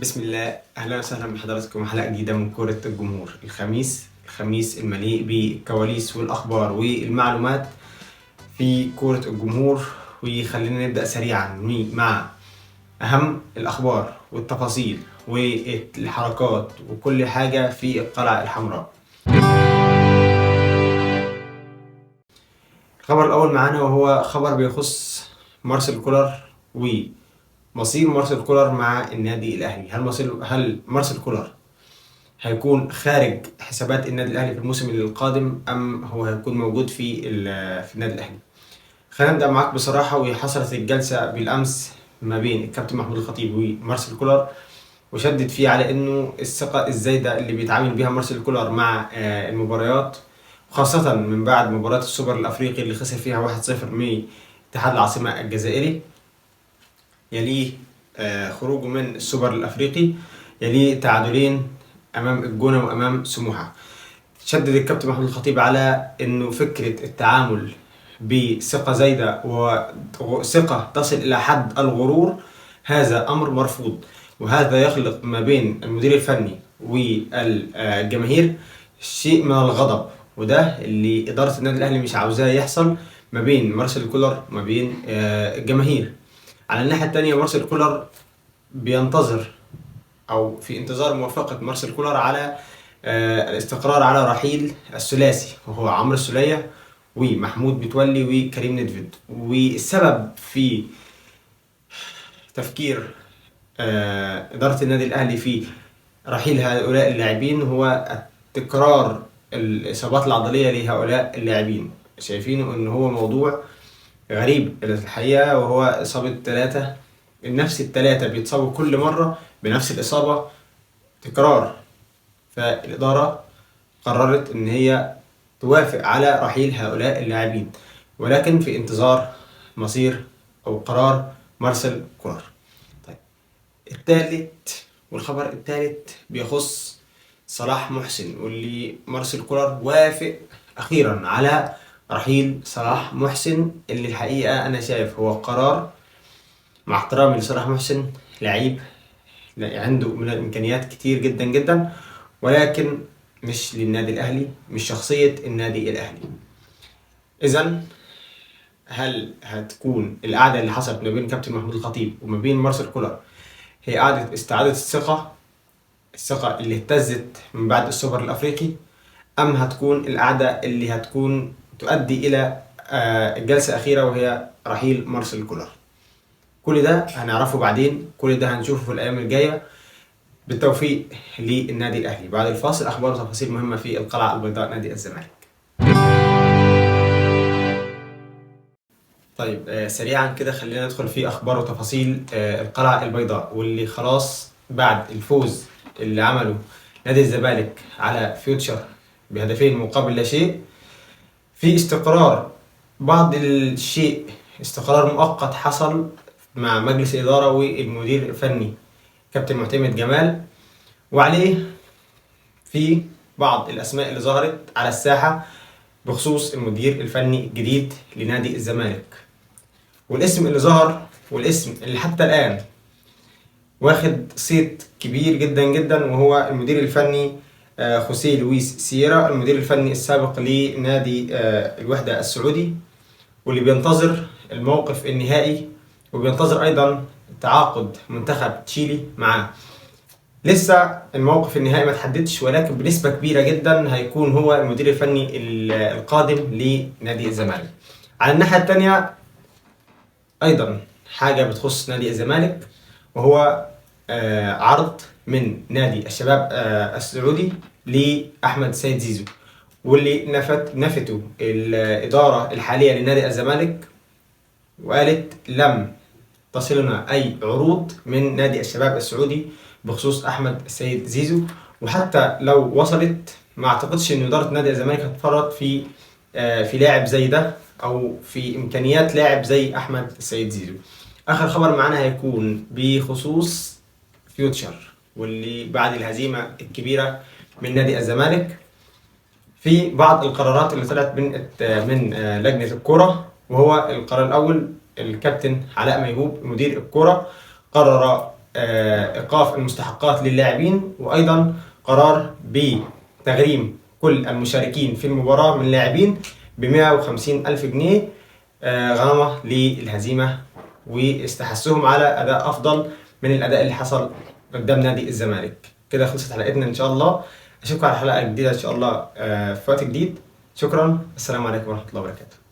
بسم الله، اهلا وسهلا بحضراتكم حلقه جديده من كوره الجمهور. الخميس المليء بالكواليس والاخبار والمعلومات في كوره الجمهور. وخلينا نبدا سريعا مع اهم الاخبار والتفاصيل والحركات وكل حاجه في القلعه الحمراء. الخبر الاول معانا وهو خبر بيخص مارسيل كولر ومصير مارسيل كولر مع النادي الاهلي. هل مارسيل كولر هيكون خارج حسابات النادي الاهلي في الموسم القادم ام هو هيكون موجود في النادي الاهلي؟ خلينا نبدا معاك بصراحه. وحصلت الجلسه بالامس ما بين الكابتن محمود الخطيب ومارسيل كولر، وشدد فيه على انه الثقه الزايده اللي بيتعامل بيها مارسيل كولر مع المباريات، خاصه من بعد مباراه السوبر الافريقي اللي خسر فيها 1-0 من اتحاد العاصمه الجزائري، يليه خروجه من السوبر الافريقي، يليه تعادلين امام الجونه وامام سموحه. شدد الكابتن محمود الخطيب على انه فكره التعامل بثقه زايده وثقه تصل الى حد الغرور هذا امر مرفوض، وهذا يخلق ما بين المدير الفني والجماهير شيء من الغضب، وده اللي اداره النادي الاهلي مش عاوزاه يحصل ما بين مارسيل كولر وما بين الجماهير. على الناحيه الثانيه مارسيل كولر بينتظر او في انتظار موافقه مارسيل كولر على الاستقرار على رحيل الثلاثي، وهو عمرو السولية ومحمود متولي وكريم نيدفيد. والسبب في تفكير إدارة النادي الأهلي في رحيل هؤلاء اللاعبين هو تكرار الإصابات العضلية لهؤلاء اللاعبين. شايفينه إن هو موضوع غريب الحقيقة، وهو إصابة نفس الثلاثة بيتصابوا كل مرة بنفس الإصابة تكرار. فالإدارة قررت إن هي توافق على رحيل هؤلاء اللاعبين، ولكن في انتظار مصير أو قرار مارسيل كولر. طيب، والخبر الثالث بيخص صلاح محسن، واللي مارسيل كولر وافق أخيرا على رحيل صلاح محسن، اللي الحقيقة أنا شايف هو قرار، مع احترامي لصلاح محسن، لعيب عنده من الإمكانيات كتير جدا جدا، ولكن مش للنادي الأهلي، مش شخصية النادي الأهلي. إذن هل هتكون القعدة اللي حصلت ما بين كابتن محمود الخطيب وما بين مارسيل كولر هي قعدة استعادة الثقة اللي اهتزت من بعد السوبر الأفريقي، أم هتكون القعدة اللي هتكون تؤدي إلى الجلسة الأخيرة وهي رحيل مارسيل كولر؟ كل ده هنعرفه بعدين، كل ده هنشوفه في الأيام الجاية. بالتوفيق للنادي الاهلي. بعد الفاصل اخبار وتفاصيل مهمه في القلعه البيضاء نادي الزمالك. طيب سريعا كده خلينا ندخل في اخبار وتفاصيل القلعه البيضاء، واللي خلاص بعد الفوز اللي عمله نادي الزمالك على فيوتشر بهدفين مقابل لا شيء، في استقرار بعض الشيء، استقرار مؤقت حصل مع مجلس الاداره والمدير الفني كابتن معتمد جمال، وعليه في بعض الأسماء اللي ظهرت على الساحة بخصوص المدير الفني الجديد لنادي الزمالك. والاسم اللي ظهر والاسم اللي حتى الآن واخد صيت كبير جدا جدا وهو المدير الفني خوسيه لويس سييرا، المدير الفني السابق لنادي الوحدة السعودي، واللي بينتظر الموقف النهائي وبينتظر أيضا تعاقد منتخب تشيلي معاه. لسه الموقف النهائي ما تحددش، ولكن بنسبة كبيرة جدا هيكون هو المدير الفني القادم لنادي الزمالك. على الناحية التانية أيضا حاجة بتخص نادي الزمالك، وهو عرض من نادي الشباب السعودي لأحمد السيد زيزو، واللي نفته الإدارة الحالية لنادي الزمالك وقالت لم تصلنا أي عروض من نادي الشباب السعودي بخصوص احمد السيد زيزو، وحتى لو وصلت ما اعتقدش ان اداره نادي الزمالك هتفرط في لاعب زي ده او في امكانيات لاعب زي احمد السيد زيزو. اخر خبر معانا هيكون بخصوص فيوتشر، واللي بعد الهزيمه الكبيره من نادي الزمالك في بعض القرارات اللي طلعت من لجنه الكره. وهو القرار الاول، الكابتن علاء ميهوب مدير الكره قرر إيقاف المستحقات للاعبين، وأيضا قرار بتغريم كل المشاركين في المباراة من اللاعبين ب150 ألف جنيه غرامة للهزيمة، واستحثهم على أداء أفضل من الأداء اللي حصل قدام نادي الزمالك. كده خلصت حلقتنا إن شاء الله. أشوفكم على حلقة جديدة إن شاء الله في وقت جديد. شكرا، السلام عليكم ورحمة الله وبركاته.